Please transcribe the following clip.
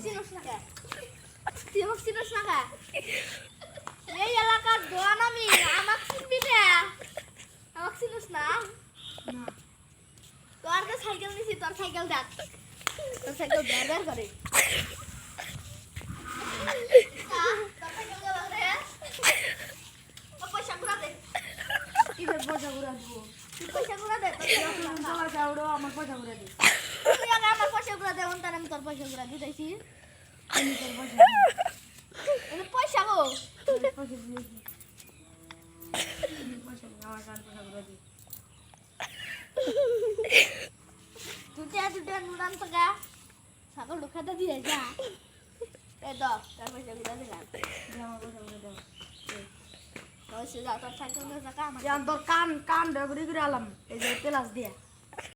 চিনোস না কে তুই আমাকে চিনোস না কে এই এলাকার দোয়ান আমি আমাকে চিনবি না আমাকে চিনোস না তোর তো সাইকেল নিছি তোর সাইকেল দেখ তোর সাইকেল বের করে পয়সা ঘুরা দে কিসের পয়সা ঘুরা দিব পয়সা ঘুরা দে তোলা যাওড়ো আমার পয়সা ঘুরা দে তুই আগে আমার পয়সা ঘুরা দে অন্তর আমি তোর পয়সা ঘুরা দিতেছি আমি তোর পয়সা এটা পয়সা গো পয়সা দিয়েছি পয়সা আমার কান পয়সা ঘুরা দি দুটা নুরান তো গা ছাগল ঢুকাতে দিয়ে যা এই দাও তার পয়সা ঘুরা দিলাম আমার পয়সা ঘুরা দাও পয়সা যাও তোর সাইকেল নিয়ে যা কাম তোর কান কান ডগরি করে আলাম এই যে তেলাস দিয়া